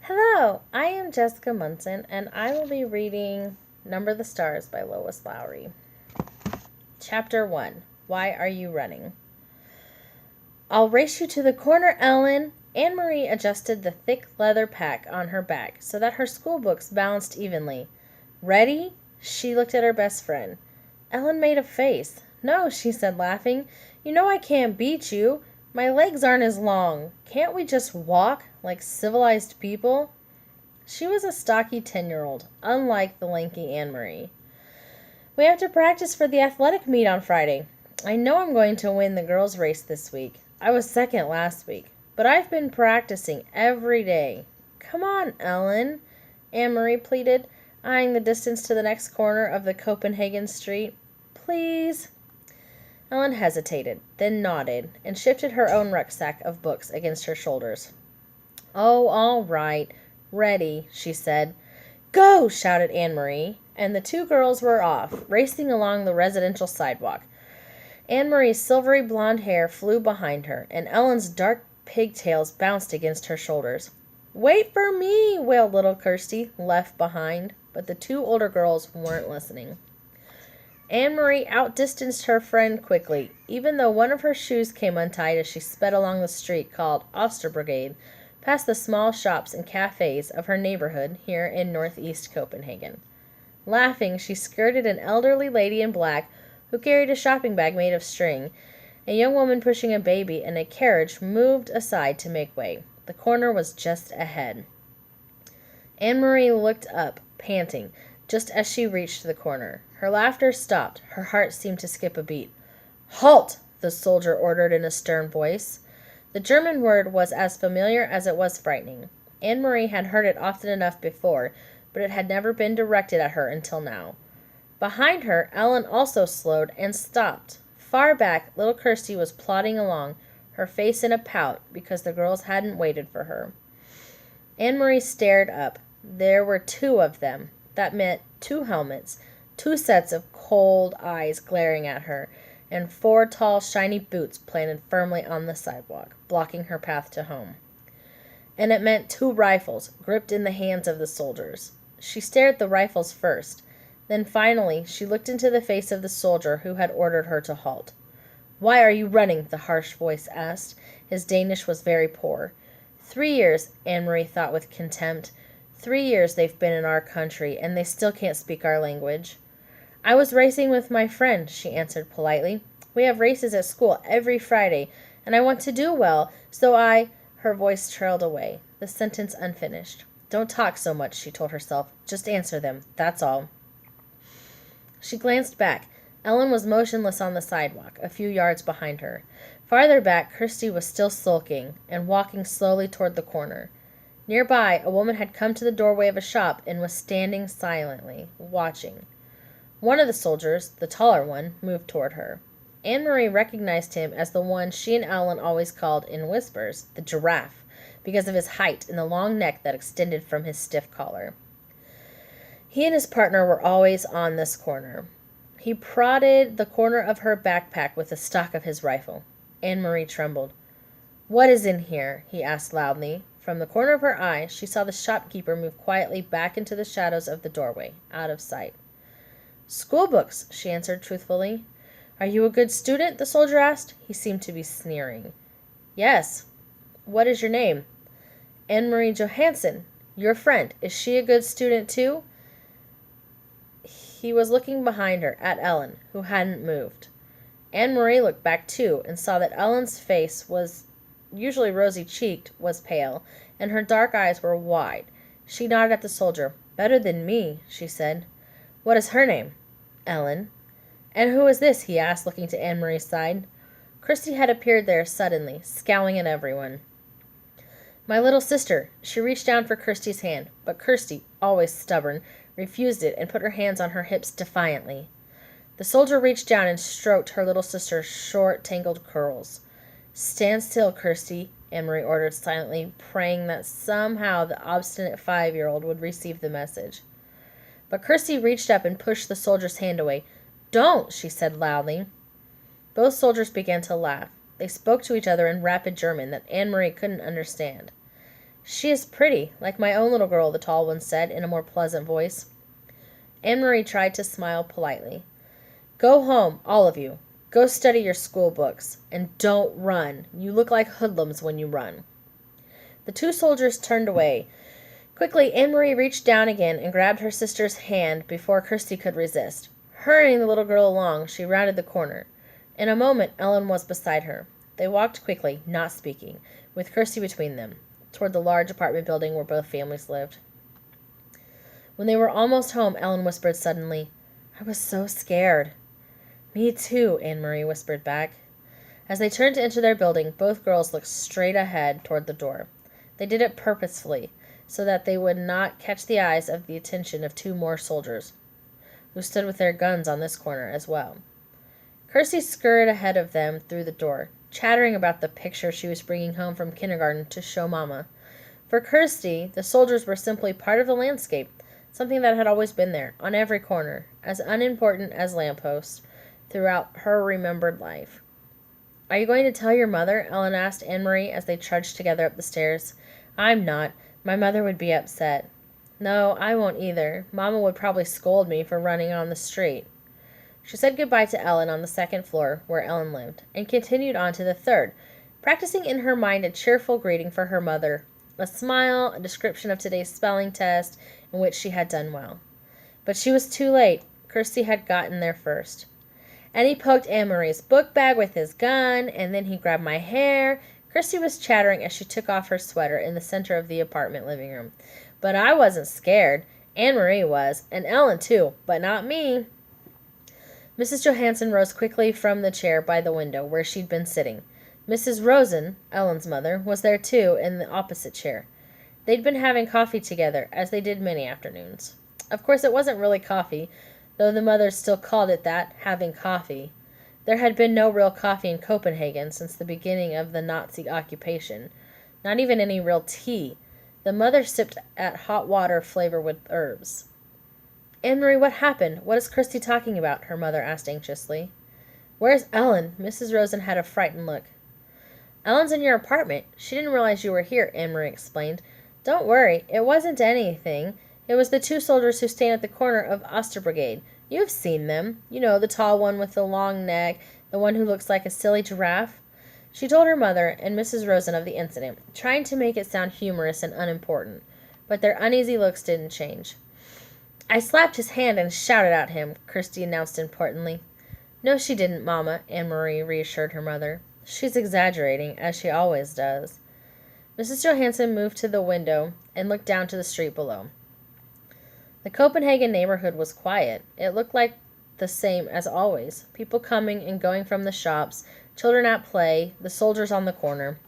Hello, I am Jessica Munson, and I will be reading Number the Stars by Lois Lowry. Chapter 1. Why Are You Running? I'll race you to the corner, Ellen. Anne-Marie adjusted the thick leather pack on her back so that her school books balanced evenly. Ready? She looked at her best friend. Ellen made a face. No, she said, laughing. You know I can't beat you. My legs aren't as long. Can't we just walk like civilized people? She was a stocky 10-year-old, unlike the lanky Anne-Marie. We have to practice for the athletic meet on Friday. I know I'm going to win the girls' race this week. I was second last week, but I've been practicing every day. Come on, Ellen, Anne-Marie pleaded, eyeing the distance to the next corner of the Copenhagen street. Please. Ellen hesitated, then nodded, and shifted her own rucksack of books against her shoulders. Oh, all right. Ready, she said. Go! Shouted Anne-Marie, and the two girls were off, racing along the residential sidewalk. Anne-Marie's silvery blonde hair flew behind her, and Ellen's dark pigtails bounced against her shoulders. Wait for me, wailed little Kirsty, left behind, but the two older girls weren't listening. Anne-Marie outdistanced her friend quickly, even though one of her shoes came untied as she sped along the street called Osterbrigade, past the small shops and cafes of her neighborhood here in northeast Copenhagen. Laughing, she skirted an elderly lady in black who carried a shopping bag made of string. A young woman pushing a baby and a carriage moved aside to make way. The corner was just ahead. Anne-Marie looked up, panting, just as she reached the corner. Her laughter stopped. Her heart seemed to skip a beat. Halt! The soldier ordered in a stern voice. The German word was as familiar as it was frightening. Anne-Marie had heard it often enough before, but it had never been directed at her until now. Behind her, Ellen also slowed and stopped. Far back, little Kirsty was plodding along, her face in a pout because the girls hadn't waited for her. Anne-Marie stared up. There were two of them. That meant two helmets, two sets of cold eyes glaring at her, and four tall, shiny boots planted firmly on the sidewalk, blocking her path to home. And it meant two rifles, gripped in the hands of the soldiers. She stared at the rifles first. Then finally, she looked into the face of the soldier who had ordered her to halt. Why are you running? The harsh voice asked. His Danish was very poor. 3 years, Anne-Marie thought with contempt. 3 years they've been in our country, and they still can't speak our language. I was racing with my friend, she answered politely. We have races at school every Friday, and I want to do well, so I... Her voice trailed away, the sentence unfinished. Don't talk so much, she told herself. Just answer them, that's all. She glanced back. Ellen was motionless on the sidewalk, a few yards behind her. Farther back, Kirsty was still sulking and walking slowly toward the corner. Nearby, a woman had come to the doorway of a shop and was standing silently, watching. One of the soldiers, the taller one, moved toward her. Anne-Marie recognized him as the one she and Ellen always called, in whispers, the giraffe, because of his height and the long neck that extended from his stiff collar. He and his partner were always on this corner. He prodded the corner of her backpack with the stock of his rifle. Anne-Marie trembled. What is in here? He asked loudly. From the corner of her eye, she saw the shopkeeper move quietly back into the shadows of the doorway, out of sight. School books, she answered truthfully. Are you a good student? The soldier asked. He seemed to be sneering. Yes. What is your name? Anne-Marie Johansson. Your friend. Is she a good student too? He was looking behind her, at Ellen, who hadn't moved. Anne-Marie looked back too, and saw that Ellen's face was usually rosy-cheeked, was pale, and her dark eyes were wide. She nodded at the soldier. Better than me, she said. What is her name? Ellen. And who is this? He asked, looking to Anne-Marie's side. Kirsty had appeared there suddenly, scowling at everyone. My little sister. She reached down for Kirsty's hand, but Kirsty, always stubborn, refused it and put her hands on her hips defiantly. The soldier reached down and stroked her little sister's short, tangled curls. Stand still, Kirsty, Anne-Marie ordered silently, praying that somehow the obstinate 5-year-old would receive the message. But Kirsty reached up and pushed the soldier's hand away. Don't, she said loudly. Both soldiers began to laugh. They spoke to each other in rapid German that Anne-Marie couldn't understand. She is pretty, like my own little girl, the tall one said in a more pleasant voice. Anne-Marie tried to smile politely. Go home, all of you. Go study your school books. And don't run. You look like hoodlums when you run. The two soldiers turned away. Quickly, Anne-Marie reached down again and grabbed her sister's hand before Kirsty could resist. Hurrying the little girl along, she rounded the corner. In a moment, Ellen was beside her. They walked quickly, not speaking, with Kirsty between them, toward the large apartment building where both families lived. When they were almost home, Ellen whispered suddenly, I was so scared. Me too, Anne-Marie whispered back. As they turned to enter their building, both girls looked straight ahead toward the door. They did it purposefully, so that they would not catch the eyes of the attention of two more soldiers, who stood with their guns on this corner as well. Kirsty scurried ahead of them through the door, chattering about the picture she was bringing home from kindergarten to show Mama. For Kirsty, the soldiers were simply part of the landscape, something that had always been there, on every corner, as unimportant as lampposts, throughout her remembered life. Are you going to tell your mother? Ellen asked Anne-Marie as they trudged together up the stairs. I'm not. My mother would be upset. No, I won't either. Mama would probably scold me for running on the street. She said goodbye to Ellen on the second floor, where Ellen lived, and continued on to the third, practicing in her mind a cheerful greeting for her mother, a smile, a description of today's spelling test, in which she had done well. But she was too late. Kirsty had gotten there first. And he poked Anne-Marie's book bag with his gun, and then he grabbed my hair. Kirsty was chattering as she took off her sweater in the center of the apartment living room. But I wasn't scared. Anne-Marie was, and Ellen too, but not me. Mrs. Johansson rose quickly from the chair by the window where she'd been sitting. Mrs. Rosen, Ellen's mother, was there too in the opposite chair. They'd been having coffee together, as they did many afternoons. Of course, it wasn't really coffee, though the mothers still called it that, having coffee. There had been no real coffee in Copenhagen since the beginning of the Nazi occupation. Not even any real tea. The mother sipped at hot water flavored with herbs. Anne-Marie, what happened? What is Kirsty talking about? Her mother asked anxiously. Where's Ellen? Mrs. Rosen had a frightened look. Ellen's in your apartment. She didn't realize you were here, Anne-Marie explained. Don't worry. It wasn't anything. It was the two soldiers who stand at the corner of Osterbrigade. You've seen them. You know, the tall one with the long neck, the one who looks like a silly giraffe. She told her mother and Mrs. Rosen of the incident, trying to make it sound humorous and unimportant. But their uneasy looks didn't change. I slapped his hand and shouted at him, Kirsty announced importantly. No, she didn't, Mama, Anne-Marie reassured her mother. She's exaggerating, as she always does. Mrs. Johansson moved to the window and looked down to the street below. The Copenhagen neighborhood was quiet. It looked like the same as always. People coming and going from the shops, children at play, the soldiers on the corner.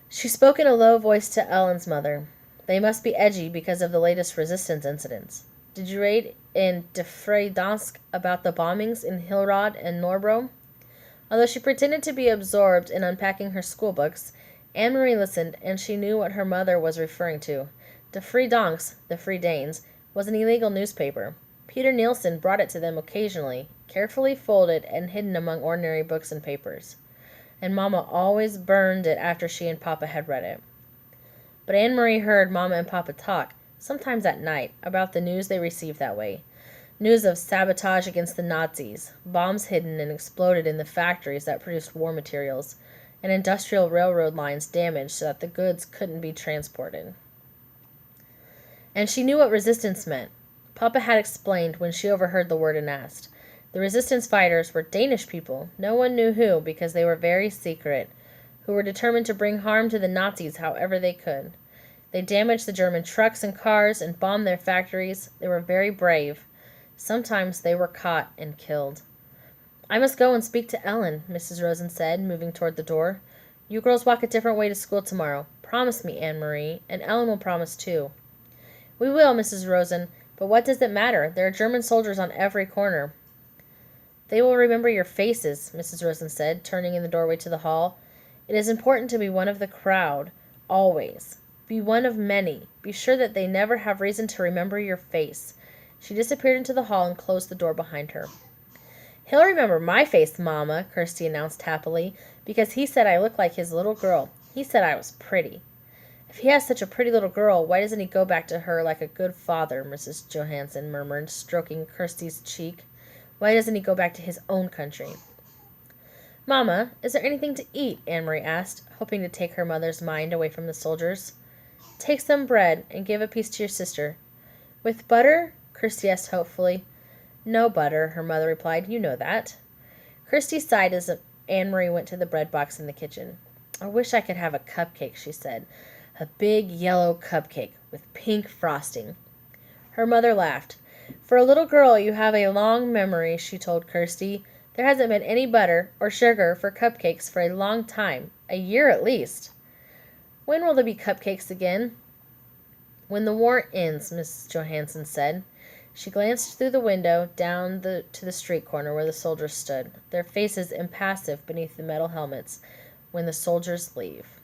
She spoke in a low voice to Ellen's mother. They must be edgy because of the latest resistance incidents. Did you read in De Freedansk about the bombings in Hillerød and Nørrebro? Although she pretended to be absorbed in unpacking her schoolbooks, Anne-Marie listened, and she knew what her mother was referring to. De Freedansk, the Free Danes, was an illegal newspaper. Peter Nielsen brought it to them occasionally, carefully folded and hidden among ordinary books and papers. And Mama always burned it after she and Papa had read it. But Anne-Marie heard Mama and Papa talk, sometimes at night, about the news they received that way. News of sabotage against the Nazis, bombs hidden and exploded in the factories that produced war materials, and industrial railroad lines damaged so that the goods couldn't be transported. And she knew what resistance meant. Papa had explained when she overheard the word and asked. The resistance fighters were Danish people, no one knew who because they were very secret, who were determined to bring harm to the Nazis however they could. They damaged the German trucks and cars and bombed their factories. They were very brave. Sometimes they were caught and killed. I must go and speak to Ellen, Mrs. Rosen said, moving toward the door. You girls walk a different way to school tomorrow. Promise me, Anne-Marie, and Ellen will promise too. We will, Mrs. Rosen, but what does it matter? There are German soldiers on every corner. They will remember your faces, Mrs. Rosen said, turning in the doorway to the hall. It is important to be one of the crowd, always. Be one of many. Be sure that they never have reason to remember your face. She disappeared into the hall and closed the door behind her. He'll remember my face, Mama, Kirsty announced happily, because he said I looked like his little girl. He said I was pretty. If he has such a pretty little girl, why doesn't he go back to her like a good father? Mrs. Johansen murmured, stroking Kirsty's cheek. Why doesn't he go back to his own country? Mamma, is there anything to eat? Anne-Marie asked, hoping to take her mother's mind away from the soldiers. Take some bread and give a piece to your sister. With butter? Kirsty asked hopefully. No butter, her mother replied. You know that. Kirsty sighed as Anne-Marie went to the bread box in the kitchen. I wish I could have a cupcake, she said. A big yellow cupcake with pink frosting. Her mother laughed. For a little girl, you have a long memory, she told Kirsty. There hasn't been any butter or sugar for cupcakes for a long time, a year at least. When will there be cupcakes again? When the war ends, Mrs. Johansen said. She glanced through the window down to the street corner where the soldiers stood, their faces impassive beneath the metal helmets, when the soldiers leave.